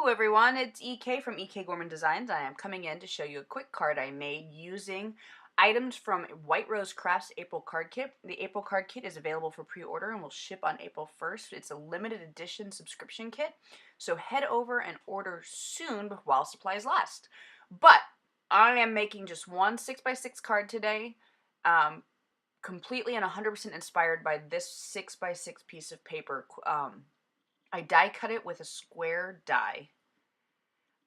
Hello everyone, it's EK from EK Gorman Designs. I am coming in to show you a quick card I made using items from White Rose Crafts April card kit. The April card kit is available for pre-order and will ship on April 1st. It's a limited edition subscription kit, so head over and order soon while supplies last. But I am making just one 6x6 card today, completely and 100% inspired by this 6x6 piece of paper. I die cut it with a square die.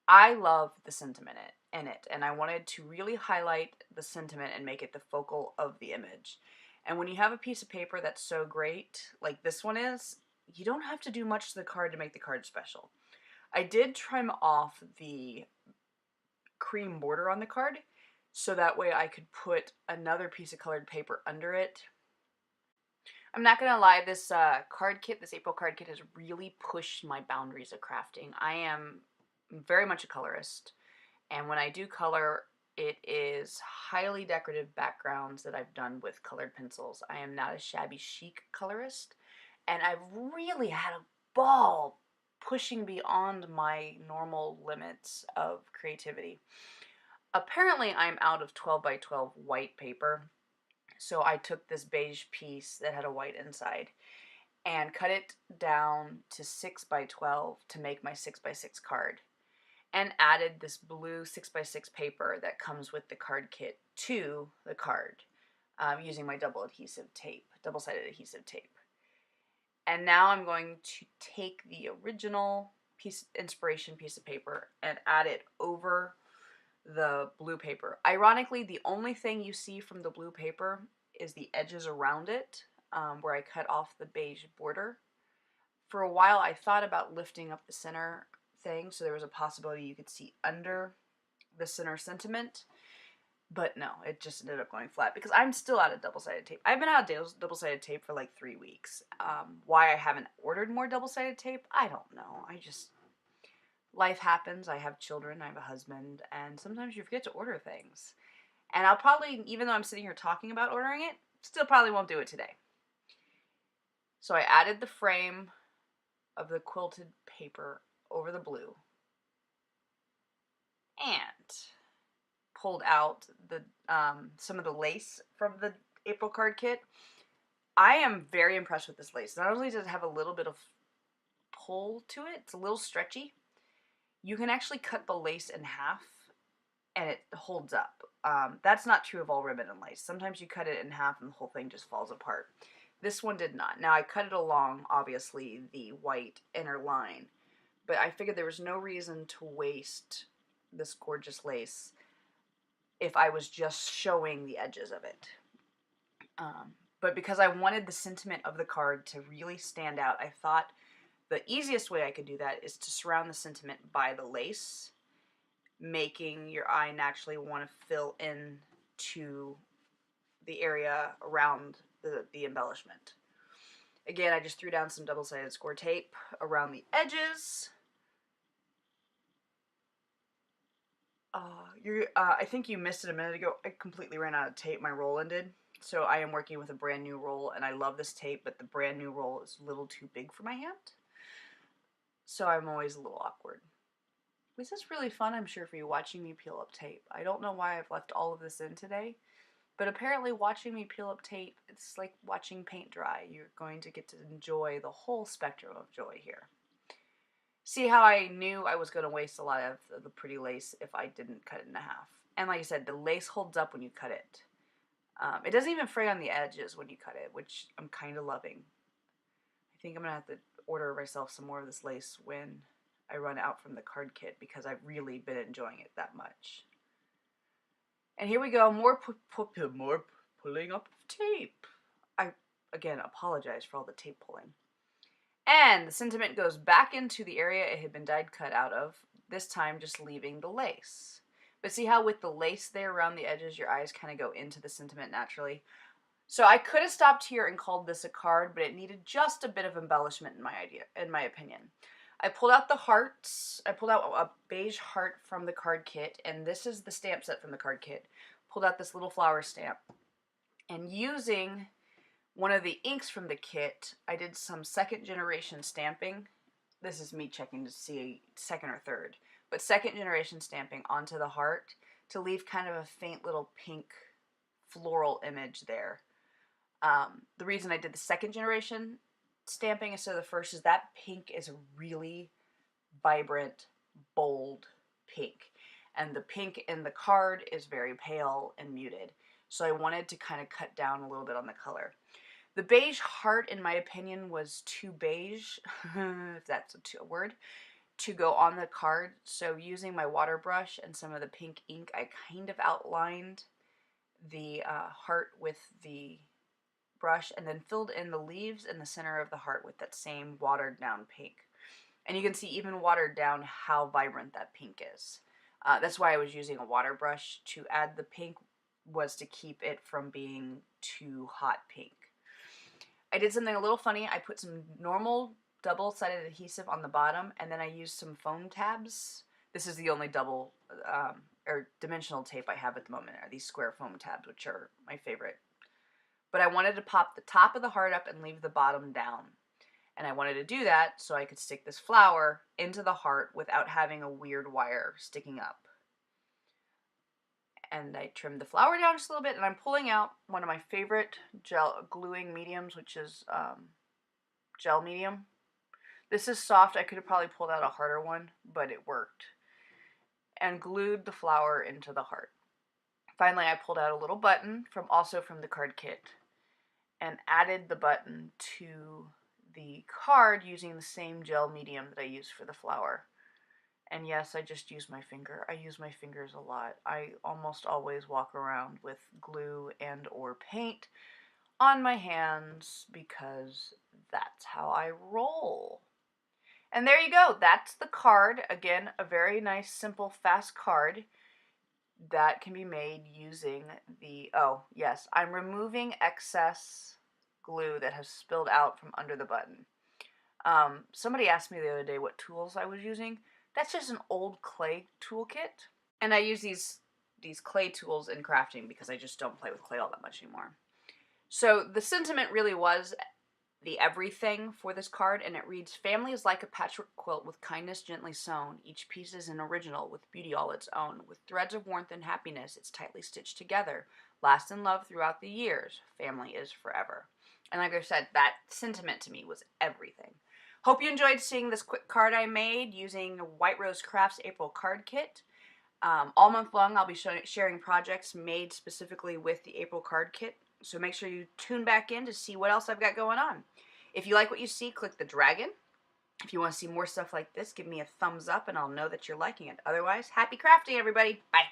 I love the sentiment in it, and I wanted to really highlight the sentiment and make it the focal of the image. And when you have a piece of paper that's so great, like this one is, you don't have to do much to the card to make the card special. I did trim off the cream border on the card, so that way I could put another piece of colored paper under it. I'm not going to lie, this card kit, this April card kit has really pushed my boundaries of crafting. I am very much a colorist, and when I do color, it is highly decorative backgrounds that I've done with colored pencils. I am not a shabby chic colorist, and I've really had a ball pushing beyond my normal limits of creativity. Apparently, I'm out of 12 by 12 white paper. So I took this beige piece that had a white inside and cut it down to 6 by 12 to make my 6x6 card, and added this blue 6x6 paper that comes with the card kit to the card using my double-sided adhesive tape. And now I'm going to take the original inspiration piece of paper and add it over the blue paper. Ironically, the only thing you see from the blue paper is the edges around it, where I cut off the beige border. For a while, I thought about lifting up the center thing, so there was a possibility you could see under the center sentiment, but no, it just ended up going flat because I'm still out of double-sided tape. I've been out of double-sided tape for like 3 weeks. Why I haven't ordered more double-sided tape, I don't know. Life happens. I have children, I have a husband, and sometimes you forget to order things. And I'll probably, even though I'm sitting here talking about ordering it, still probably won't do it today. So I added the frame of the quilted paper over the blue and pulled out the some of the lace from the April card kit. I am very impressed with this lace. Not only does it have a little bit of pull to it, it's a little stretchy. You can actually cut the lace in half and it holds up. That's not true of all ribbon and lace. Sometimes you cut it in half and the whole thing just falls apart. This one did not. Now I cut it along, obviously, the white inner line, but I figured there was no reason to waste this gorgeous lace if I was just showing the edges of it. But because I wanted the sentiment of the card to really stand out, I thought the easiest way I could do that is to surround the sentiment by the lace, making your eye naturally want to fill in to the area around the embellishment. Again, I just threw down some double-sided score tape around the edges. I think you missed it a minute ago. I completely ran out of tape. My roll ended. So I am working with a brand new roll, and I love this tape, but the brand new roll is a little too big for my hand. So I'm always a little awkward. This is really fun, I'm sure, for you watching me peel up tape. I don't know why I've left all of this in today, but apparently watching me peel up tape, it's like watching paint dry. You're going to get to enjoy the whole spectrum of joy here. See how I knew I was going to waste a lot of the pretty lace if I didn't cut it in half. And like I said, the lace holds up when you cut it. It doesn't even fray on the edges when you cut it, which I'm kind of loving. I think I'm going to have to order myself some more of this lace when I run out from the card kit because I've really been enjoying it that much. And here we go, more pulling up of tape. I, again, apologize for all the tape pulling. And the sentiment goes back into the area it had been dyed cut out of, this time just leaving the lace. But see how with the lace there around the edges, your eyes kind of go into the sentiment naturally? So I could have stopped here and called this a card, but it needed just a bit of embellishment in my opinion. I pulled out the hearts. I pulled out a beige heart from the card kit, and this is the stamp set from the card kit. Pulled out this little flower stamp, and using one of the inks from the kit, I did some second generation stamping this is me checking to see second or third, but second generation stamping onto the heart to leave kind of a faint little pink floral image there. The reason I did the second generation stamping instead of the first is that pink is a really vibrant, bold pink. And the pink in the card is very pale and muted. So I wanted to kind of cut down a little bit on the color. The beige heart, in my opinion, was too beige, if that's a word, to go on the card. So using my water brush and some of the pink ink, I kind of outlined the heart with the brush and then filled in the leaves in the center of the heart with that same watered down pink. And you can see even watered down how vibrant that pink is. That's why I was using a water brush to add the pink, was to keep it from being too hot pink. I did something a little funny. I put some normal double-sided adhesive on the bottom, and then I used some foam tabs. This is the only double or dimensional tape I have at the moment, are these square foam tabs, which are my favorite. But I wanted to pop the top of the heart up and leave the bottom down. And I wanted to do that so I could stick this flower into the heart without having a weird wire sticking up. And I trimmed the flower down just a little bit, and I'm pulling out one of my favorite gluing mediums, which is gel medium. This is soft. I could have probably pulled out a harder one, but it worked. And glued the flower into the heart. Finally, I pulled out a little button from the card kit and added the button to the card using the same gel medium that I used for the flower. And yes, I just use my finger. I use my fingers a lot. I almost always walk around with glue and or paint on my hands because that's how I roll. And there you go. That's the card. Again, a very nice, simple, fast card that can be made using the, oh yes, I'm removing excess glue that has spilled out from under the button. Somebody asked me the other day what tools I was using. That's just an old clay toolkit. And I use these clay tools in crafting because I just don't play with clay all that much anymore. So the sentiment really was the everything for this card, and it reads, "Family is like a patchwork quilt with kindness gently sewn. Each piece is an original with beauty all its own. With threads of warmth and happiness, it's tightly stitched together. Last in love throughout the years. Family is forever." And like I said, that sentiment to me was everything. Hope you enjoyed seeing this quick card I made using White Rose Crafts April Card Kit. All month long, I'll be sharing projects made specifically with the April Card Kit. So make sure you tune back in to see what else I've got going on. If you like what you see, click the dragon. If you want to see more stuff like this, give me a thumbs up and I'll know that you're liking it. Otherwise, happy crafting, everybody. Bye.